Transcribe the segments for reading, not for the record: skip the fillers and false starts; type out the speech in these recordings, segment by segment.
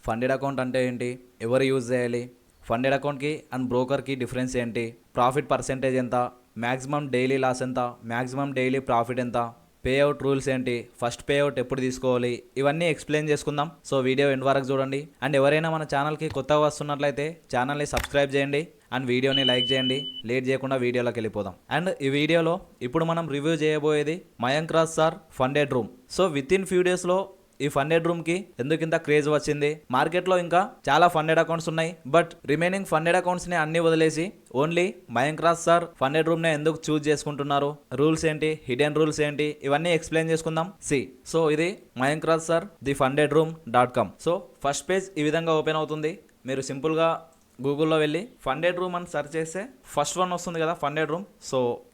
Funded account అంటే ఏంటి, ఎవరు యూజ్ చేయాలి, ఫండెడ్ అకౌంట్కి అండ్ బ్రోకర్కి డిఫరెన్స్ ఏంటి, ప్రాఫిట్ పర్సెంటేజ్ ఎంత, మ్యాక్సిమం డైలీ లాస్ ఎంత, మ్యాక్సిమం డైలీ ప్రాఫిట్ ఎంత, పేఅవుట్ రూల్స్ ఏంటి, ఫస్ట్ పేఅవుట్ ఎప్పుడు తీసుకోవాలి, ఇవన్నీ ఎక్స్ప్లెయిన్ చేసుకుందాం. సో వీడియో ఎండ్ వరకు చూడండి. అండ్ ఎవరైనా మన ఛానల్కి కొత్తగా వస్తున్నట్లయితే ఛానల్ని సబ్స్క్రైబ్ చేయండి అండ్ వీడియోని లైక్ చేయండి. లేట్ చేయకుండా వీడియోలోకి వెళ్ళిపోదాం. అండ్ ఈ వీడియోలో ఇప్పుడు మనం రివ్యూ చేయబోయేది Mayank Raj sir funded room. So with in few డేస్లో ఈ ఫండెడ్ రూమ్కి ఎందుకు ఇంత క్రేజ్ వచ్చింది, మార్కెట్లో ఇంకా చాలా ఫండెడ్ అకౌంట్స్ ఉన్నాయి, బట్ రిమైనింగ్ ఫండెడ్ అకౌంట్స్ని అన్ని వదిలేసి only Mayank Raj sir funded రూమ్నే ఎందుకు చూజ్ చేసుకుంటున్నారు, రూల్స్ ఏంటి, హిడెన్ రూల్స్ ఏంటి, ఇవన్నీ ఎక్స్ప్లెయిన్ చేసుకుందాం. సో ఇది Mayank Raj sir the funded room .com. So first page ఈ విధంగా ఓపెన్ అవుతుంది. మీరు సింపుల్గా గూగుల్లో వెళ్ళి ఫండెడ్ రూమ్ అని సెర్చ్ చేస్తే ఫస్ట్ వన్ వస్తుంది కదా ఫండెడ్ రూమ్.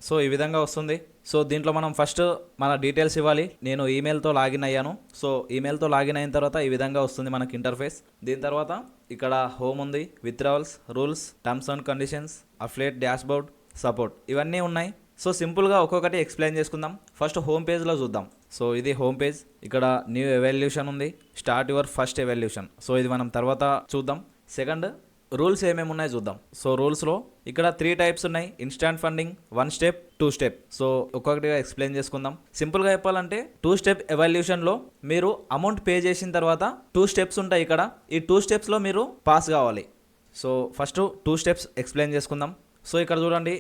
సో ఈ విధంగా వస్తుంది. సో దీంట్లో మనం ఫస్ట్ మన డీటెయిల్స్ ఇవ్వాలి. నేను ఈమెయిల్తో లాగిన్ అయ్యాను. సో ఈమెయిల్తో లాగిన్ అయిన తర్వాత ఈ విధంగా వస్తుంది మనకి ఇంటర్ఫేస్. దీని తర్వాత ఇక్కడ హోమ్ ఉంది, withdrawals, rules, terms and conditions, affiliate, dashboard, support, ఇవన్నీ ఉన్నాయి. సో సింపుల్గా ఒక్కొక్కటి ఎక్స్ప్లెయిన్ చేసుకుందాం. ఫస్ట్ హోమ్ పేజ్లో చూద్దాం. సో ఇది హోమ్ పేజ్. ఇక్కడ న్యూ ఎవల్యూషన్ ఉంది, start your first evolution. So ఇది మనం తర్వాత చూద్దాం. సెకండ్ రూల్స్ ఏమేమి ఉన్నాయో చూద్దాం. సో రూల్స్లో ఇక్కడ 3 టైప్స్ ఉన్నాయి, instant funding, 1 step, 2 step. So ఒక్కొక్కటిగా ఎక్స్ప్లెయిన్ చేసుకుందాం. సింపుల్గా చెప్పాలంటే 2 స్టెప్ ఎవల్యూషన్లో మీరు అమౌంట్ పే చేసిన తర్వాత 2 స్టెప్స్ ఉంటాయి. ఇక్కడ ఈ 2 స్టెప్స్లో మీరు పాస్ కావాలి. సో ఫస్ట్ 2 స్టెప్స్ ఎక్స్ప్లెయిన్ చేసుకుందాం. సో ఇక్కడ చూడండి,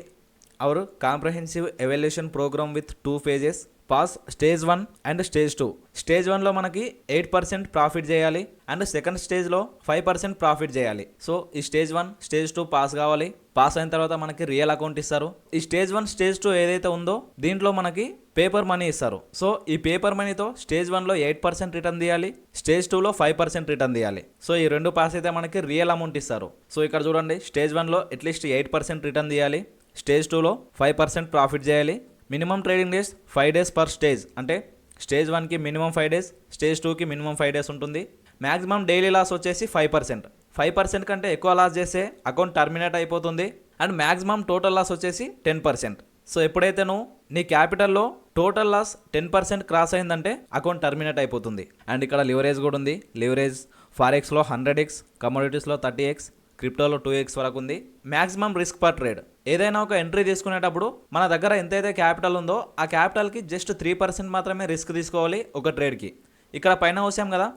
our comprehensive evaluation program with 2 phases, pass stage 1 and stage 2. Stage 1లో మనకి 8% ప్రాఫిట్ చేయాలి అండ్ సెకండ్ స్టేజ్లో 5% ప్రాఫిట్ చేయాలి. సో ఈ స్టేజ్ 1 స్టేజ్ 2 పాస్ కావాలి. పాస్ అయిన తర్వాత మనకి రియల్ అకౌంట్ ఇస్తారు. ఈ స్టేజ్ 1 స్టేజ్ 2 ఏదైతే ఉందో దీంట్లో మనకి పేపర్ మనీ ఇస్తారు. సో ఈ పేపర్ మనీతో స్టేజ్ 1లో 8% రిటర్న్ తీయాలి, స్టేజ్ 2లో 5% రిటర్న్ తీయాలి. సో ఈ రెండు పాస్ అయితే మనకి రియల్ అమౌంట్ ఇస్తారు. సో ఇక్కడ చూడండి, స్టేజ్ 1లో అట్లీస్ట్ 8% రిటర్న్ తీయాలి, స్టేజ్ 2లో 5% ప్రాఫిట్ చేయాలి. Minimum trading days 5 days per stage, అంటే స్టేజ్ 1కి మినిమం 5 days, స్టేజ్ 2కి మినిమం 5 days ఉంటుంది. మ్యాక్సిమం డైలీ లాస్ వచ్చేసి 5%. 5% కంటే ఎక్కువ లాస్ చేస్తే అకౌంట్ టర్మినేట్ అయిపోతుంది. అండ్ మ్యాక్సిమం టోటల్ లాస్ వచ్చేసి 10%. సో ఎప్పుడైతే నువ్వు నీ క్యాపిటల్లో టోటల్ లాస్ 10% క్రాస్ అయిందంటే అకౌంట్ టర్మినేట్ అయిపోతుంది. అండ్ ఇక్కడ లివరేజ్ కూడా ఉంది. లివరేజ్ ఫారెక్స్లో 100x, కమోడిటీస్లో 30x, క్రిప్టోలో 2x వరకు ఉంది. మ్యాక్సిమం రిస్క్ పర్ ట్రేడ్, ఏదైనా ఒక ఎంట్రీ తీసుకునేటప్పుడు మన దగ్గర ఎంతైతే క్యాపిటల్ ఉందో ఆ క్యాపిటల్కి జస్ట్ 3% మాత్రమే రిస్క్ తీసుకోవాలి ఒక ట్రేడ్కి. ఇక్కడ పైన వచ్చాం కదా,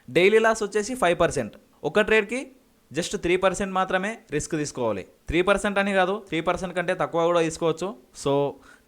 డైలీ లాస్ వచ్చేసి 5%, ఒక ట్రేడ్కి జస్ట్ 3% మాత్రమే రిస్క్ తీసుకోవాలి. 3% అని కాదు, 3% కంటే తక్కువ కూడా తీసుకోవచ్చు. So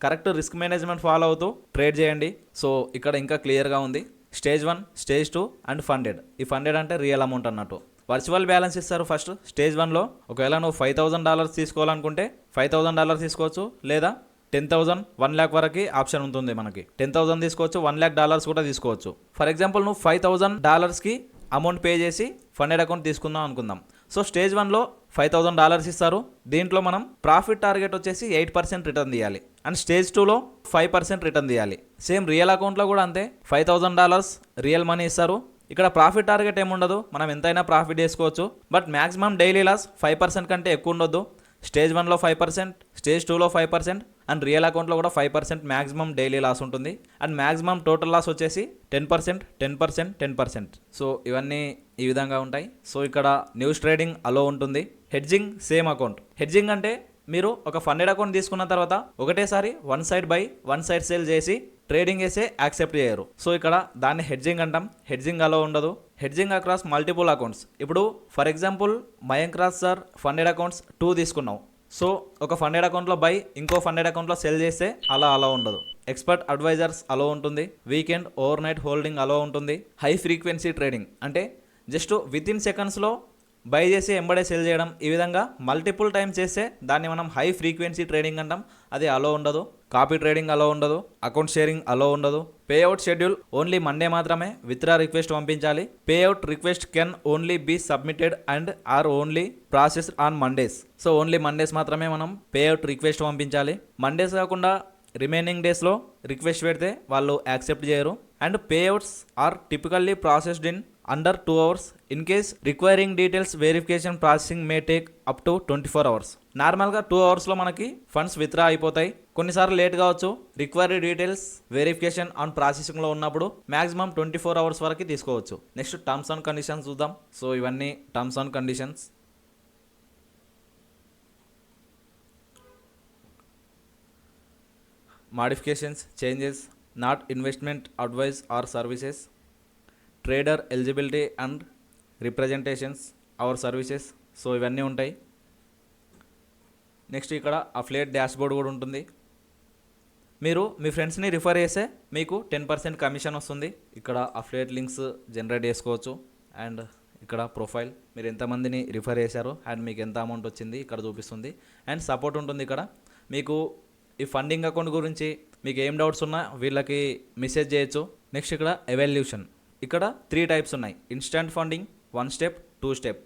correct risk management follow అవుతూ ట్రేడ్ చేయండి. సో ఇక్కడ ఇంకా క్లియర్గా ఉంది, స్టేజ్ 1, స్టేజ్ 2 అండ్ ఫండెడ్. ఈ ఫండెడ్ అంటే రియల్ అమౌంట్ అన్నట్టు. వర్చువల్ బ్యాలెన్స్ ఇస్తారు ఫస్ట్ స్టేజ్ 1లో. ఒకవేళ నువ్వు $5,000 తీసుకోవాలనుకుంటే $5,000 తీసుకోవచ్చు, లేదా 10,000, 1 lakh వరకు ఆప్షన్ ఉంటుంది మనకి. 10,000 తీసుకోవచ్చు, $1 lakh కూడా తీసుకోవచ్చు. ఫర్ ఎగ్జాంపుల్ నువ్వు $5,000కి అమౌంట్ పే చేసి ఫండెడ్ అకౌంట్ తీసుకుందాం అనుకుందాం. సో స్టేజ్ 1లో $5,000 ఇస్తారు. దీంట్లో మనం ప్రాఫిట్ టార్గెట్ వచ్చేసి 8% రిటర్న్ తీయాలి అండ్ స్టేజ్ 2లో 5% రిటర్న్ తీయాలి. సేమ్ రియల్ అకౌంట్లో కూడా అంతే, $5,000 రియల్ మనీ ఇస్తారు. ఇక్కడ ప్రాఫిట్ టార్గెట్ ఏముండదు, మనం ఎంతైనా ప్రాఫిట్ చేసుకోవచ్చు, బట్ మ్యాక్సిమం డైలీ లాస్ 5% కంటే ఎక్కువ ఉండొద్దు. స్టేజ్ 1లో 5%, స్టేజ్ 2లో 5% అండ్ రియల్ అకౌంట్లో కూడా 5% మ్యాక్సిమం డైలీ లాస్ ఉంటుంది. అండ్ మ్యాక్సిమం టోటల్ లాస్ వచ్చేసి 10%, 10%, 10%. సో ఇవన్నీ ఈ విధంగా ఉంటాయి. సో ఇక్కడ న్యూస్ ట్రేడింగ్ అలో ఉంటుంది. Hedging same account. హెడ్జింగ్ అంటే మీరు ఒక ఫండెడ్ అకౌంట్ తీసుకున్న తర్వాత ఒకటేసారి 1 side బై 1 side సేల్ చేసి ట్రేడింగ్ చేసే యాక్సెప్ట్ చేయరు. సో ఇక్కడ దాన్ని హెడ్జింగ్ అంటాం. హెడ్జింగ్ అలో ఉండదు. Hedging across multiple accounts. ఇప్పుడు for example Mayank Raj sir funded accounts 2 తీసుకున్నావు. సో ఒక ఫండెడ్ అకౌంట్లో బై, ఇంకో ఫండెడ్ అకౌంట్లో సెల్ చేస్తే అలా ఉండదు. ఎక్స్పర్ట్ అడ్వైజర్స్ అలో ఉంటుంది. వీకెండ్, ఓవర్ నైట్ హోల్డింగ్ అలో ఉంటుంది. హై ఫ్రీక్వెన్సీ ట్రేడింగ్ అంటే జస్ట్ విత్ ఇన్ సెకండ్స్లో బై చేసి ఎంబడే సెల్ చేయడం, ఈ విధంగా మల్టిపుల్ టైమ్స్ చేస్తే దాన్ని మనం హై ఫ్రీక్వెన్సీ ట్రేడింగ్ అంటాం. అది అలో ఉండదు. కాపీ ట్రేడింగ్ అలో ఉండదు. అకౌంట్ షేరింగ్ అలో ఉండదు. పేఅవుట్ షెడ్యూల్ ఓన్లీ మండే మాత్రమే విత్డ్రా రిక్వెస్ట్ పంపించాలి. Payout request can only be submitted and are only processed on Mondays. So only Mondays మాత్రమే మనం పేఅవుట్ రిక్వెస్ట్ పంపించాలి. మండేస్ కాకుండా రిమైనింగ్ డేస్లో రిక్వెస్ట్ పెడితే వాళ్ళు యాక్సెప్ట్ చేయరు. And payouts are typically processed in under 2 hours. In case requiring details verification processing may take up to 24 hours. నార్మల్గా 2 hours మనకి ఫండ్స్ విత్డ్రా అయిపోతాయి. కొన్నిసార్లు లేట్ కావచ్చు. రిక్వైర్డ్ డీటెయిల్స్ వెరిఫికేషన్ ఆన్ ప్రాసెసింగ్లో ఉన్నప్పుడు మ్యాక్సిమం 24 hours వరకు తీసుకోవచ్చు. నెక్స్ట్ టర్మ్స్ అండ్ కండిషన్స్ చూద్దాం. So ఇవన్నీ terms and conditions. Modifications, changes, not investment advice or services, trader eligibility and representations, our services. So ఇవన్నీ ఉంటాయి. నెక్స్ట్ ఇక్కడ అఫిలియేట్ డాష్బోర్డ్ కూడా ఉంటుంది. మీరు మీ ఫ్రెండ్స్ని రిఫర్ చేస్తే మీకు 10% కమిషన్ వస్తుంది. ఇక్కడ అఫిలియేట్ లింక్స్ జనరేట్ చేసుకోవచ్చు. అండ్ ఇక్కడ ప్రొఫైల్ మీరు ఎంతమందిని రిఫర్ చేశారో అండ్ మీకు ఎంత అమౌంట్ వచ్చింది ఇక్కడ చూపిస్తుంది. అండ్ సపోర్ట్ ఉంటుంది. ఇక్కడ మీకు ఈ ఫండింగ్ అకౌంట్ గురించి మీకు ఏం డౌట్స్ ఉన్నా వీళ్ళకి మెసేజ్ చేయొచ్చు. నెక్స్ట్ ఇక్కడ ఎవాల్యూషన్. ఇక్కడ 3 types ఉన్నాయి. Instant funding, 1 step, 2 step.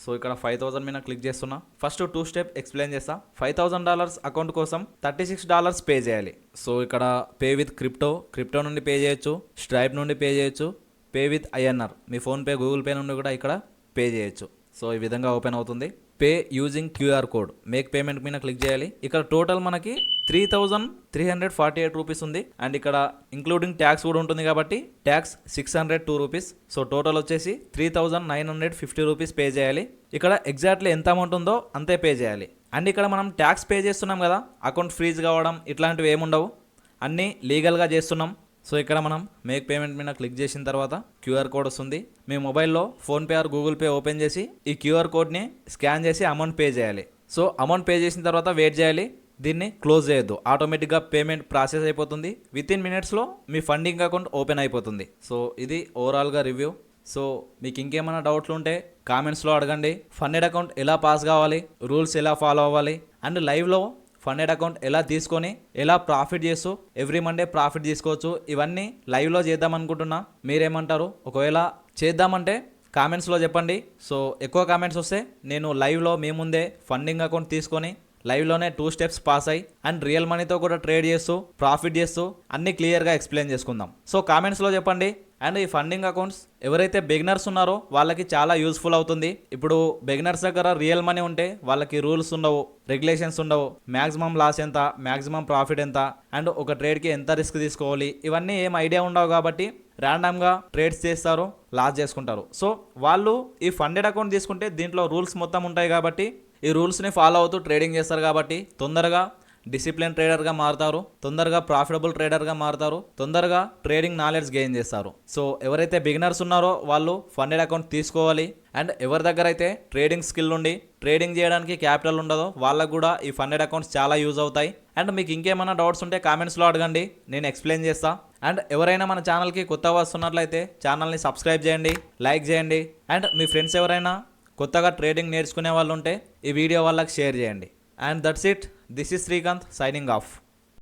So ఇక్కడ 5,000 మీద క్లిక్ చేస్తున్నా. ఫస్ట్ 2 step ఎక్స్ప్లెయిన్ చేస్తా. $5,000 అకౌంట్ కోసం $36 పే చేయాలి. సో ఇక్కడ పే విత్ క్రిప్టో నుండి పే చేయొచ్చు, స్ట్రైప్ నుండి పే చేయొచ్చు, pay with INR me PhonePe Google pay నుండి కూడా ఇక్కడ పే చేయొచ్చు. సో ఈ విధంగా ఓపెన్ అవుతుంది. Pay using QR code, make payment మీద క్లిక్ చేయాలి. ఇక్కడ టోటల్ మనకి 3,348 రూపీస్ ఉంది. అండ్ ఇక్కడ ఇంక్లూడింగ్ ట్యాక్స్ కూడా ఉంటుంది కాబట్టి ట్యాక్స్ 602 రూపీస్. సో టోటల్ వచ్చేసి 3,950 రూపీస్ పే చేయాలి. ఇక్కడ ఎగ్జాక్ట్లీ ఎంత అమౌంట్ ఉందో అంతే పే చేయాలి. అండ్ ఇక్కడ మనం ట్యాక్స్ పే చేస్తున్నాం కదా, అకౌంట్ ఫ్రీజ్ కావడం ఇట్లాంటివి ఏముండవు, అన్నీ లీగల్గా చేస్తున్నాం. సో ఇక్కడ మనం మేక్ పేమెంట్ మీద క్లిక్ చేసిన తర్వాత QR కోడ్ వస్తుంది. మీ మొబైల్లో PhonePe are Google pay open చేసి ఈ QR కోడ్ని స్కాన్ చేసి అమౌంట్ పే చేయాలి. సో అమౌంట్ పే చేసిన తర్వాత వెయిట్ చేయాలి. దీన్ని క్లోజ్ చేయొద్దు. ఆటోమేటిక్గా పేమెంట్ ప్రాసెస్ అయిపోతుంది. వితిన్ మినిట్స్లో మీ ఫండింగ్ అకౌంట్ ఓపెన్ అయిపోతుంది. సో ఇది ఓవరాల్గా రివ్యూ. సో మీకు ఇంకేమైనా డౌట్లు ఉంటే కామెంట్స్లో అడగండి. ఫండెడ్ అకౌంట్ ఎలా పాస్ కావాలి, రూల్స్ ఎలా ఫాలో అవ్వాలి, అండ్ లైవ్లో ఫండెడ్ అకౌంట్ ఎలా తీసుకొని ఎలా ప్రాఫిట్ చేస్తూ ఎవ్రీ మండే ప్రాఫిట్ తీసుకోవచ్చు, ఇవన్నీ లైవ్లో చేద్దాం అనుకుంటున్నా. మీరేమంటారు? ఒకవేళ చేద్దామంటే కామెంట్స్లో చెప్పండి. సో ఎక్కువ కామెంట్స్ వస్తే నేను లైవ్లో మీ ముందే ఫండింగ్ అకౌంట్ తీసుకొని లైవ్లోనే 2 steps పాస్ అయ్యి అండ్ రియల్ మనీతో కూడా ట్రేడ్ చేస్తూ ప్రాఫిట్ చేస్తూ అన్నీ క్లియర్గా ఎక్స్ప్లెయిన్ చేసుకుందాం. సో కామెంట్స్లో చెప్పండి. అండ్ ఈ ఫండింగ్ అకౌంట్స్ ఎవరైతే బిగినర్స్ ఉన్నారో వాళ్ళకి చాలా యూస్ఫుల్ అవుతుంది. ఇప్పుడు బిగినర్స్ దగ్గర రియల్ మనీ ఉంటే వాళ్ళకి రూల్స్ ఉండవు, రెగ్యులేషన్స్ ఉండవు, మ్యాక్సిమం లాస్ ఎంత, మ్యాక్సిమం ప్రాఫిట్ ఎంత, అండ్ ఒక ట్రేడ్కి ఎంత రిస్క్ తీసుకోవాలి, ఇవన్నీ ఏం ఐడియా ఉండవు కాబట్టి ర్యాండమ్గా ట్రేడ్స్ చేస్తారు, లాస్ చేసుకుంటారు. సో వాళ్ళు ఈ ఫండెడ్ అకౌంట్ తీసుకుంటే దీంట్లో రూల్స్ మొత్తం ఉంటాయి కాబట్టి ఈ రూల్స్ని ఫాలో అవుతూ ట్రేడింగ్ చేస్తారు కాబట్టి తొందరగా డిసిప్లిన్ ట్రేడర్గా మారుతారు, తొందరగా ప్రాఫిటబుల్ ట్రేడర్గా మారుతారు, తొందరగా ట్రేడింగ్ నాలెడ్జ్ గెయిన్ చేస్తారు. సో ఎవరైతే బిగినర్స్ ఉన్నారో వాళ్ళు ఫండెడ్ అకౌంట్ తీసుకోవాలి. అండ్ ఎవరి దగ్గర అయితే ట్రేడింగ్ స్కిల్ ఉండి ట్రేడింగ్ చేయడానికి క్యాపిటల్ ఉండదో వాళ్ళకు కూడా ఈ ఫండెడ్ అకౌంట్స్ చాలా యూజ్ అవుతాయి. అండ్ మీకు ఇంకేమైనా డౌట్స్ ఉంటే కామెంట్స్లో అడగండి, నేను ఎక్స్ప్లెయిన్ చేస్తా. అండ్ ఎవరైనా మన ఛానల్కి కొత్తగా వస్తున్నట్లయితే ఛానల్ని సబ్స్క్రైబ్ చేయండి, లైక్ చేయండి. అండ్ మీ ఫ్రెండ్స్ ఎవరైనా కొత్తగా ట్రేడింగ్ నేర్చుకునే వాళ్ళు ఉంటే ఈ వీడియో వాళ్ళకి షేర్ చేయండి. And that's it. This is Srikanth signing off.